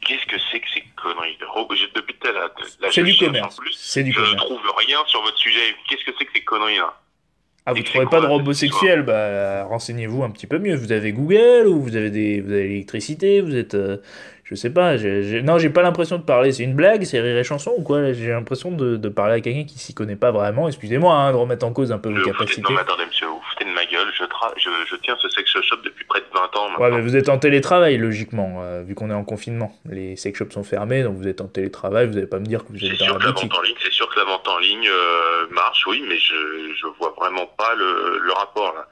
qu'est-ce que c'est que ces conneries de robots? Depuis tout à l'heure, là, C'est je du cherche en commerce. plus, C'est du je ne commerce. trouve rien sur votre sujet. Qu'est-ce que c'est que ces conneries-là? Ah, vous Et que c'est trouvez pas de quoi robots cette histoire? sexuels? Bah, renseignez-vous un petit peu mieux. Vous avez Google ou vous avez l'électricité? Vous êtes, je sais pas. Non, j'ai pas l'impression de parler. C'est une blague? C'est rire et chanson ou quoi? Là, j'ai l'impression de parler à quelqu'un qui s'y connaît pas vraiment. Excusez-moi, hein, de remettre en cause un peu vos Non mais capacités. attendez monsieur, vous vous foutez de ma gueule, je tiens ce sex shop depuis près de 20 ans Ouais, mais maintenant. vous êtes en télétravail, logiquement, vu qu'on est en confinement. Les sex shops sont fermés, donc vous êtes en télétravail. Vous allez pas me dire que vous êtes C'est dans la sûr que la vente en boutique. ligne, c'est sûr que la vente en ligne marche, oui, mais je vois vraiment pas le rapport là.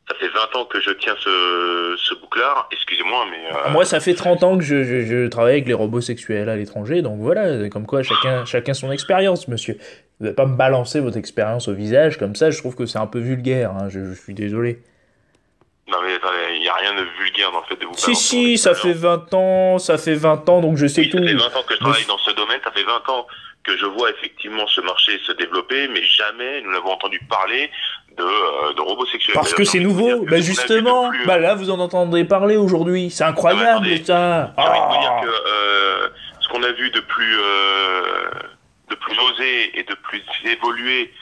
Ça fait 20 ans que je tiens ce bouclard, excusez-moi, mais Ah, moi, ça fait 30 ans que je travaille avec les robots sexuels à l'étranger, donc voilà, comme quoi chacun son expérience, monsieur. Vous n'allez pas me balancer votre expérience au visage comme ça, je trouve que c'est un peu vulgaire, hein, je suis désolé. non mais attendez, il y a rien de vulgaire dans le fait de vous Si, balancer mon si, expérience. ça fait 20 ans, donc je sais Oui, ça fait tout. 20 ans que je Mais travaille dans ce domaine, ça fait 20 ans que je vois effectivement ce marché se développer, mais jamais nous n'avons entendu parler de robots sexuels. parce D'ailleurs, que j'ai c'est envie de vous dire nouveau, que bah ce qu'on a vu de justement, plus... bah là vous en entendrez parler aujourd'hui, c'est Non mais incroyable attendez, ça. j'ai envie de vous dire que Ah. ce qu'on a vu de plus osé et de plus évolué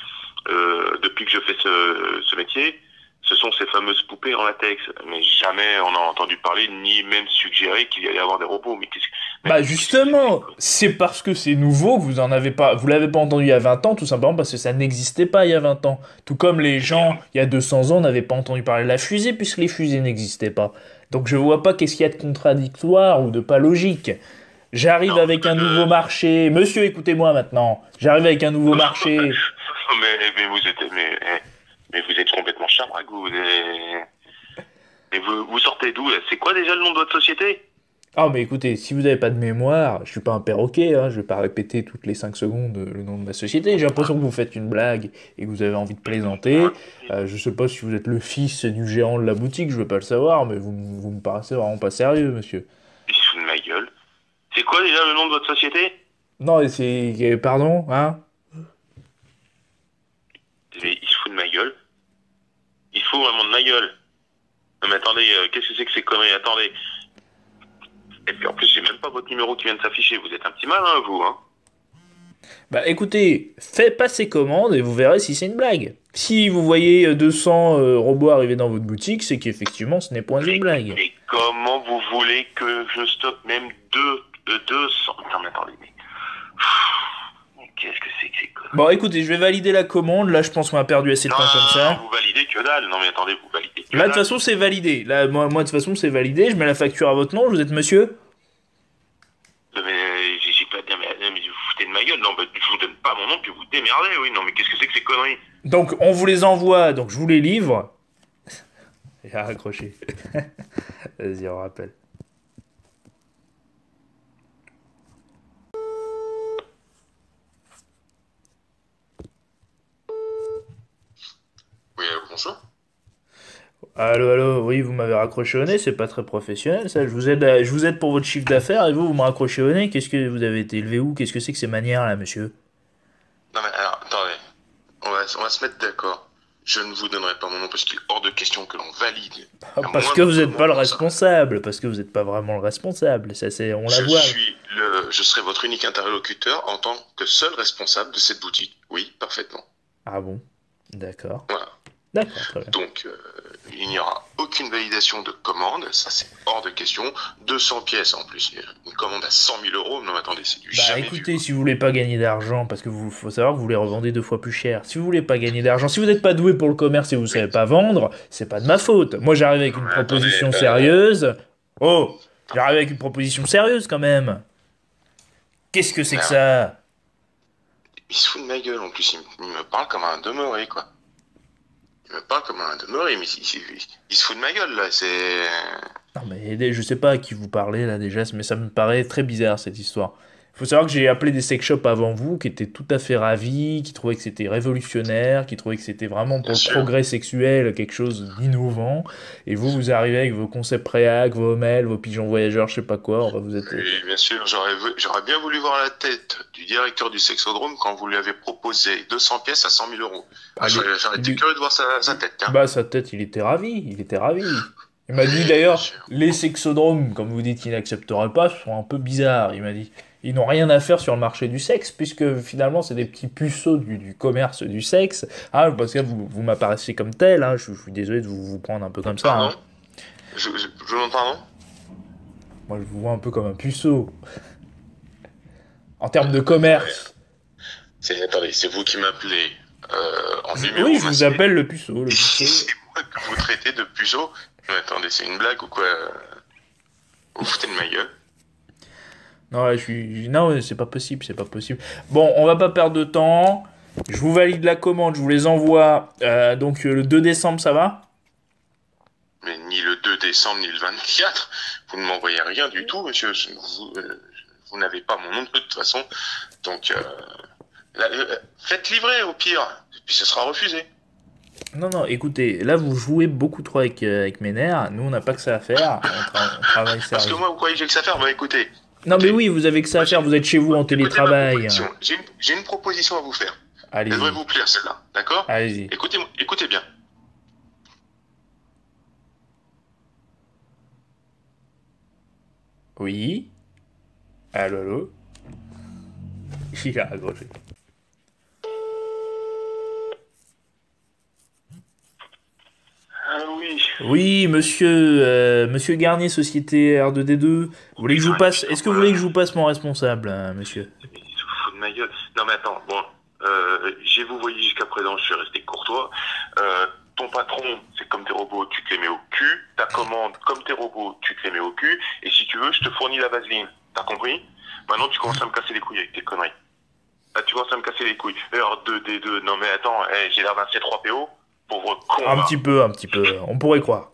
depuis que je fais ce métier, ce sont ces fameuses poupées en latex. Mais jamais on a entendu parler, ni même suggéré qu'il y allait avoir des robots. Bah qu'est-ce que c'est que ces justement, conneries? c'est parce que c'est nouveau que vous en avez pas, vous l'avez pas entendu il y a 20 ans, tout simplement parce que ça n'existait pas il y a 20 ans. Tout comme les Eh bien, gens, il y a 200 ans, n'avaient pas entendu parler de la fusée puisque les fusées n'existaient pas. Donc je vois pas qu'est-ce qu'il y a de contradictoire ou de pas logique. J'arrive non, avec un nouveau marché. Monsieur, écoutez-moi maintenant. J'arrive avec un nouveau marché. mais mais vous êtes complètement charmant, vous. Mais vous sortez d'où là? C'est quoi déjà le nom de votre société? Ah, mais écoutez, si vous n'avez pas de mémoire, je suis pas un perroquet, hein, je vais pas répéter toutes les 5 secondes le nom de ma société. J'ai l'impression que vous faites une blague et que vous avez envie de plaisanter. Je sais pas si vous êtes le fils du gérant de la boutique, je veux pas le savoir, mais vous me paraissez vraiment pas sérieux, monsieur. Il se fout de ma gueule. C'est quoi déjà le nom de votre société? Non, et c'est... Pardon, hein? Mais il se fout de ma gueule. Il se fout vraiment de ma gueule. Non mais attendez, qu'est-ce que c'est que ces conneries? Attendez. Et puis en plus, j'ai même pas votre numéro qui vient de s'afficher. Vous êtes un petit malin, vous, hein? Bah écoutez, faites passer commande et vous verrez si c'est une blague. Si vous voyez 200 robots arriver dans votre boutique, c'est qu'effectivement ce n'est point une blague. Mais comment vous voulez que je stoppe même 200? Non mais attendez, mais qu'est-ce que c'est que ces conneries? Bon écoutez, je vais valider la commande, là je pense qu'on a perdu assez de Non, temps comme non, non, ça. vous validez que dalle. Non mais attendez, vous validez que Là de toute dalle. façon c'est validé. Là, moi de toute façon c'est validé, je mets la facture à votre nom, vous êtes monsieur? Non, mais j'ai pas dit, mais vous foutez de ma gueule. Non, bah, je vous donne pas mon nom, puis vous démerdez, oui. Non, mais qu'est-ce que c'est que ces conneries? Donc on vous les envoie, donc je vous les livre. J'ai raccroché. Vas-y, on rappelle. Oui, bonjour. Allô, allô, oui, vous m'avez raccroché au nez, c'est pas très professionnel ça. Je vous aide pour votre chiffre d'affaires et vous me raccrochez au nez. Qu'est-ce que vous avez été élevé où? Qu'est-ce que c'est que ces manières là, monsieur? Non, mais alors, attendez. On va se mettre d'accord. Je ne vous donnerai pas mon nom parce qu'il est hors de question que l'on valide. Ah, À parce moins que de vous n'êtes pas le pour ça. responsable, parce que vous n'êtes pas vraiment le responsable. Ça, c'est, on la voit. Je serai votre unique interlocuteur en tant que seul responsable de cette boutique. Oui, parfaitement. Ah bon? D'accord. Voilà. D'accord, très bien. Donc, il n'y aura aucune validation de commande, ça c'est hors de question. 200 pièces en plus, une commande à 100 000 euros, non attendez, c'est du Bah jamais écoutez, vu. si vous voulez pas gagner d'argent, parce que vous faut savoir que vous les revendez 2 fois plus cher. Si vous voulez pas gagner d'argent, si vous n'êtes pas doué pour le commerce et vous savez pas vendre, c'est pas de ma faute. Moi j'arrive avec Non, une mais attendez, proposition sérieuse. Oh, j'arrive avec une proposition sérieuse quand même. Qu'est-ce que c'est que merde. ça? Il se fout de ma gueule en plus, il me parle comme un demeuré quoi. Il me parle comme un demeuré, mais il se fout de ma gueule là, c'est... Non mais je sais pas à qui vous parlez là déjà, mais ça me paraît très bizarre cette histoire. Faut savoir que j'ai appelé des sex shops avant vous qui étaient tout à fait ravis, qui trouvaient que c'était révolutionnaire, qui trouvaient que c'était vraiment pour Bien le sûr. progrès sexuel quelque chose d'innovant. Et vous arrivez avec vos concepts préac, vos mails, vos pigeons voyageurs, je sais pas quoi. Enfin, vous êtes. Oui, bien sûr, j'aurais bien voulu voir la tête du directeur du sexodrome quand vous lui avez proposé 200 pièces à 100 000 euros. Allez, J'aurais été lui- curieux de voir sa tête, hein. Bah sa tête, il était ravi, il était ravi. Il m'a dit d'ailleurs, les sexodromes, comme vous dites qu'ils n'accepteraient pas, sont un peu bizarres, il m'a dit. Ils n'ont rien à faire sur le marché du sexe, puisque finalement c'est des petits puceaux du commerce du sexe. Ah, parce que vous m'apparaissez comme tel, hein, je suis désolé de vous prendre un peu comme ça. Hein. Pardon? Je vous pardon? Moi je vous vois un peu comme un puceau. En termes de commerce. Attendez, c'est vous qui m'appelez en numéro Oui, je vous masqué. appelle le puceau, le puceau. C'est moi que vous traitez de puceau. Mais attendez, c'est une blague ou quoi? Vous foutez de ma gueule? Non, là, non, c'est pas possible, c'est pas possible. Bon, on va pas perdre de temps. Je vous valide la commande, je vous les envoie. Donc le 2 décembre, ça va? Mais ni le 2 décembre, ni le 24, vous ne m'envoyez rien du tout, monsieur. Vous n'avez pas mon nom de toute façon. Donc, faites livrer au pire, puis ce sera refusé. Non, non, écoutez, là vous jouez beaucoup trop avec mes nerfs. Nous, on n'a pas que ça à faire. On travaille Parce que sérieux. moi, vous croyez que j'ai que ça à faire? Bah écoutez. Non, mais oui, vous avez que ça à faire. Vous êtes chez vous en Écoutez ma télétravail. proposition. J'ai une proposition à vous faire. Elle Allez-y, devrait vous plaire, celle-là. D'accord? allez-y. Écoutez bien. Oui. Allô, allô. Il a raccroché. Ah oui. Oui, monsieur Garnier, société R2D2. Vous voulez que je vous passe. Est-ce que vous voulez que je vous passe mon responsable, monsieur? Il se fout de ma gueule. Non mais attends, bon, j'ai vous voyé jusqu'à présent, je suis resté courtois. Ton patron, c'est comme tes robots, tu te les mets au cul. Ta commande, comme tes robots, tu te les mets au cul. Et si tu veux, je te fournis la vaseline. T'as compris? Maintenant, tu commences à me casser les couilles avec tes conneries. Là, tu commences à me casser les couilles. R2D2, non mais attends, j'ai l'air d'un C3PO. Pauvre con. Un petit peu, on pourrait croire.